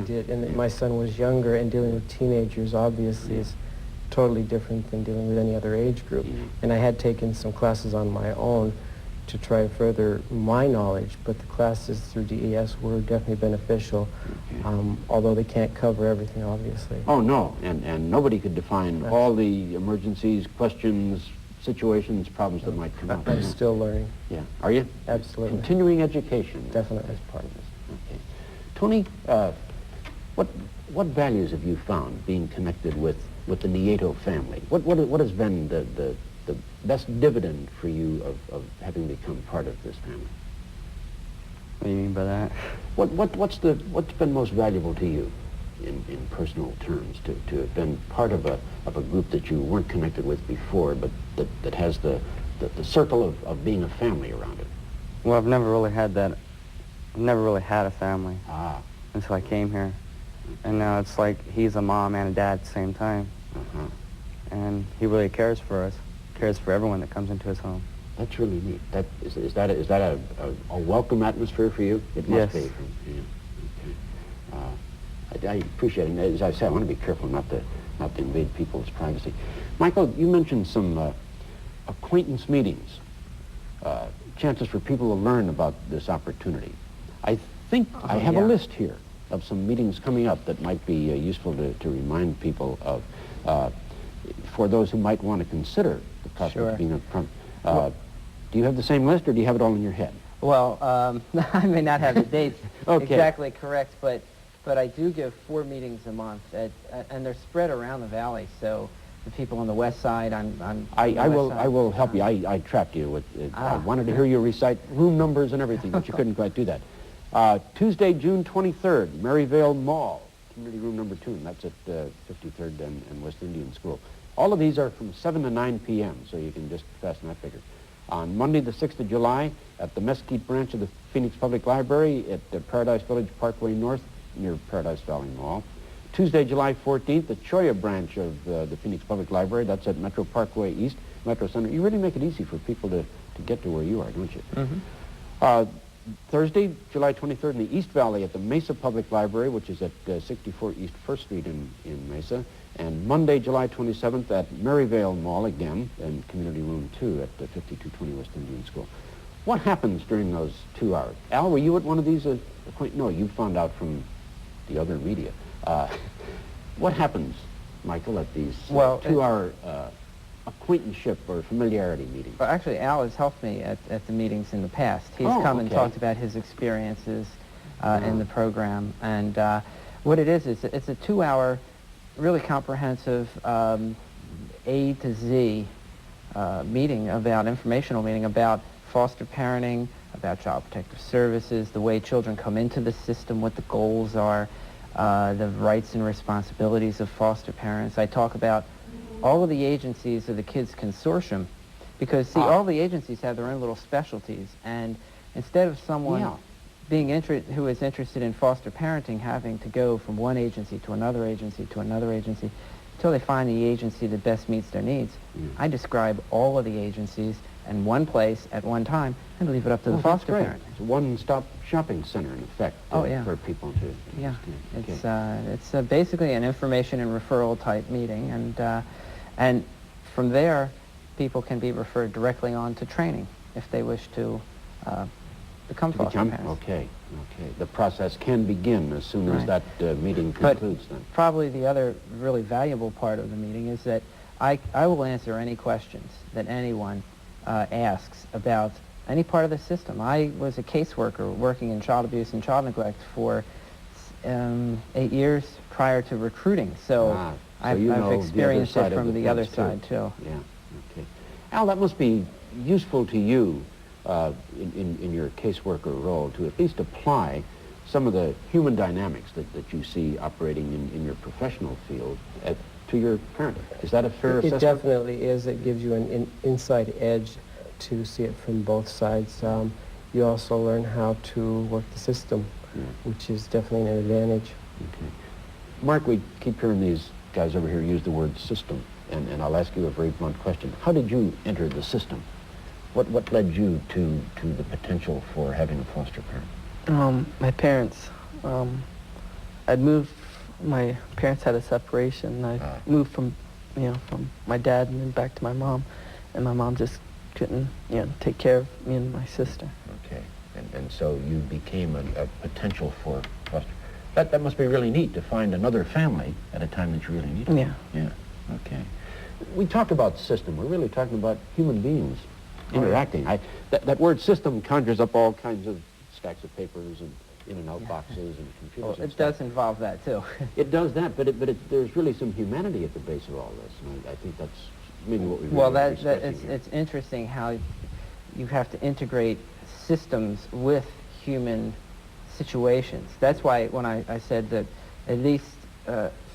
did. And my son was younger, and dealing with teenagers obviously is totally different than dealing with any other age group. And I had taken some classes on my own to try to further my knowledge, but the classes through DES were definitely beneficial, although they can't cover everything, obviously. Oh, no, and nobody could define all the emergencies, questions, situations, problems that might come up. I'm still learning. Yeah. Are you? Absolutely. Continuing education. Definitely. As part of this. Okay. Tony, what values have you found being connected with the Nieto family? What has been the best dividend for you of having become part of this family? What do you mean by that? What's been most valuable to you in personal terms to have been part of a group that you weren't connected with before, but that has the circle of being a family around it? Well, I've never really had that. I've never really had a family until I came here. And now it's like he's a mom and a dad at the same time. And he really cares for us, cares for everyone that comes into his home. That's really neat. Is that a welcome atmosphere for you? It must be. Yeah. Okay. I appreciate it. As I said, I want to be careful not to invade people's privacy. Michael, you mentioned some acquaintance meetings, chances for people to learn about this opportunity. I think I have a list here of some meetings coming up that might be useful to remind people of, for those who might want to consider the prospect of being up front. Do you have the same list, or do you have it all in your head? Well, I may not have the dates Okay. exactly correct, but I do give 4 meetings a month, and they're spread around the valley. So the people on the west side, I will help you. I trapped you with. I wanted to hear you recite room numbers and everything, but you couldn't quite do that. Tuesday, June 23rd, Maryvale Mall, community room number 2, and that's at 53rd and West Indian School. All of these are from 7 to 9 p.m., so you can just fasten that figure. On Monday, the 6th of July, at the Mesquite branch of the Phoenix Public Library at the Paradise Village Parkway North, near Paradise Valley Mall. Tuesday, July 14th, the Cholla branch of the Phoenix Public Library. That's at Metro Parkway East, Metro Center. You really make it easy for people to get to where you are, don't you? Thursday, July 23rd, in the East Valley at the Mesa Public Library, which is at 64 East 1st Street in Mesa. And Monday, July 27th, at Maryvale Mall again, in Community Room 2 at 5220 West Indian School. What happens during those 2 hours? Al, were you at one of these? No, you found out from the other media. What happens, Michael, at these 2-hour acquaintanceship or familiarity meetings? Well, actually, Al has helped me at the meetings in the past. He's come and talked about his experiences in the program. And what it is it's a 2-hour, really comprehensive A to Z informational meeting about foster parenting, about child protective services, the way children come into the system, what the goals are, the rights and responsibilities of foster parents. I talk about all of the agencies of the Kids Consortium, because, see, all the agencies have their own little specialties, and instead of someone who is interested in foster parenting having to go from one agency to another agency to another agency until they find the agency that best meets their needs, I describe all of the agencies in one place at one time and leave it up to the foster parent. It's a one-stop shopping center, in effect, for people to understand. It's basically an information and referral type meeting, and from there, people can be referred directly on to training if they wish to become foster parents. Okay. The process can begin as soon as that meeting concludes, then. Probably the other really valuable part of the meeting is that I will answer any questions that anyone asks about any part of the system. I was a caseworker working in child abuse and child neglect for 8 years prior to recruiting, so I've experienced it from the other side, too. Yeah, okay. Al, that must be useful to you in your caseworker role to at least apply some of the human dynamics that you see operating in your professional field to your parenting. Is that a fair assessment? It definitely is. It gives you an inside edge to see it from both sides. You also learn how to work the system, which is definitely an advantage. Okay. Mark, we keep hearing these guys over here use the word system, and I'll ask you a very blunt question. How did you enter the system? What led you to the potential for having a foster parent? My parents I'd moved, my parents had a separation, and I moved from, from my dad and then back to my mom, and my mom just couldn't, take care of me and my sister. Okay, and so you became a potential for foster. That must be really neat to find another family at a time that you really need it. Yeah. Yeah, okay. We talk about system. We're really talking about human beings interacting. That word system conjures up all kinds of stacks of papers and in and out boxes and computers. Well, it does involve that too. It does that, but there's really some humanity at the base of all this, and I think that's maybe what we really Well, here. it's interesting how you have to integrate systems with human situations. That's why when I said that at least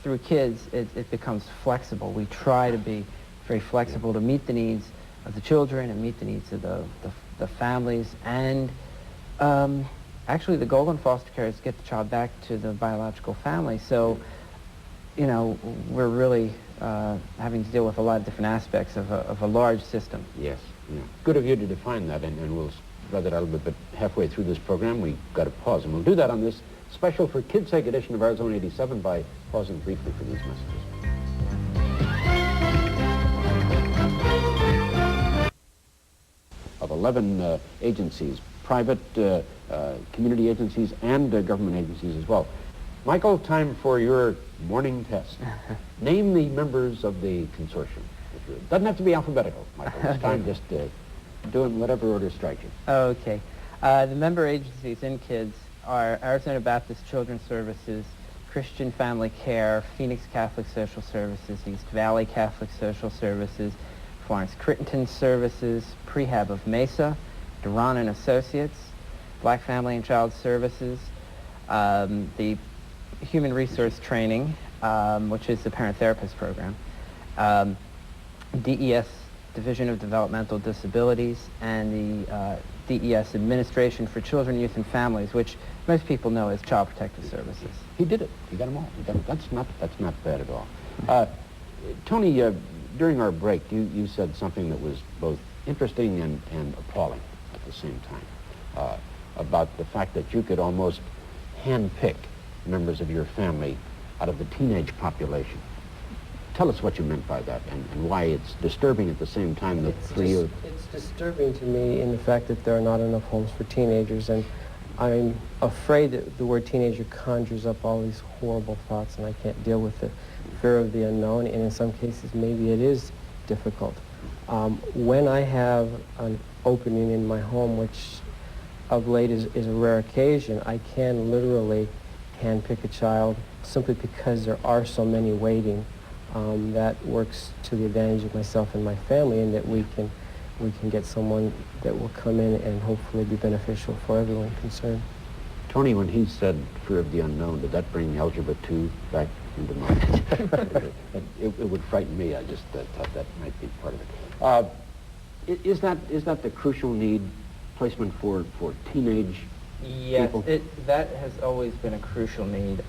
through kids, it becomes flexible. We try to be very flexible to meet the needs of the children and meet the needs of the families. And actually, the goal in foster care is to get the child back to the biological family. So, we're really having to deal with a lot of different aspects of a large system. Yes. Yeah. Good of you to define that, and we'll spread that out a little bit. But halfway through this program, we've got to pause, and we'll do that on this special for Kids' Sake edition of Arizona 87 by pausing briefly for these messages. Of 11 agencies, private, community agencies, and government agencies as well. Michael, time for your morning test. Name the members of the consortium. It doesn't have to be alphabetical, Michael. It's time just do it in whatever order strikes you. Okay. The member agencies in kids are Arizona Baptist Children's Services, Christian Family Care, Phoenix Catholic Social Services, East Valley Catholic Social Services, Florence Crittenton Services, Prehab of Mesa, Duran and Associates, Black Family and Child Services, the Human Resource Training, which is the Parent Therapist Program, DES, Division of Developmental Disabilities, and the DES Administration for Children, Youth, and Families, which most people know as Child Protective Services. He did it. He got them all. That's not bad at all. Tony, during our break, you said something that was both interesting and appalling at the same time, about the fact that you could almost handpick members of your family out of the teenage population. Tell us what you meant by that and why it's disturbing at the same time that for you. It's disturbing to me in the fact that there are not enough homes for teenagers, and I'm afraid that the word teenager conjures up all these horrible thoughts, and I can't deal with the fear of the unknown, and in some cases maybe it is difficult. When I have an opening in my home, which of late is a rare occasion, I can literally handpick a child simply because there are so many waiting. That works to the advantage of myself and my family, and that we can get someone that will come in and hopefully be beneficial for everyone concerned. Tony, when he said fear of the unknown, did that bring Algebra 2 back into mind? it would frighten me. I just thought that might be part of it. Is that the crucial need, placement for teenage people? Yes, that has always been a crucial need.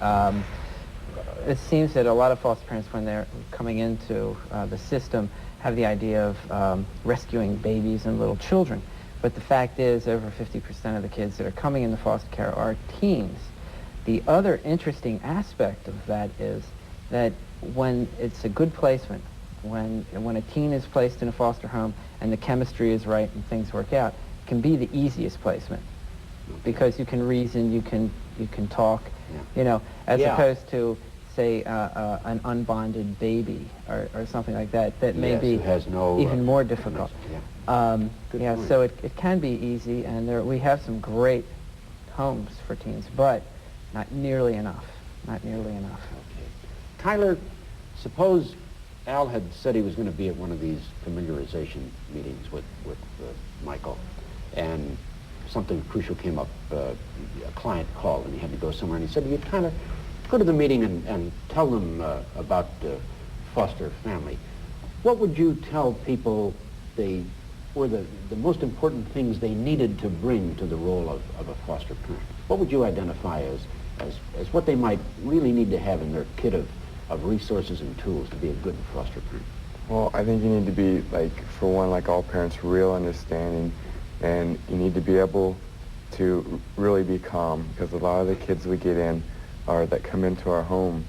It seems that a lot of foster parents, when they're coming into the system, have the idea of rescuing babies and little children. But the fact is, over 50% of the kids that are coming into foster care are teens. The other interesting aspect of that is that when it's a good placement, when a teen is placed in a foster home and the chemistry is right and things work out, it can be the easiest placement because you can reason, you can talk, as opposed to, say, an unbonded baby or something like that may be has no, even more difficult. Point. So it can be easy, and we have some great homes for teens, but not nearly enough. Not nearly enough. Okay. Tyler, suppose Al had said he was going to be at one of these familiarization meetings with Michael, and something crucial came up. A client called, and he had to go somewhere, and he said, "You Tyler, go to the meeting and tell them about foster family." What would you tell people they were the most important things they needed to bring to the role of a foster parent? What would you identify as what they might really need to have in their kit of resources and tools to be a good foster parent? Well, I think you need to be, for one, like all parents, real understanding, and you need to be able to really be calm, because a lot of the kids we get in or that come into our home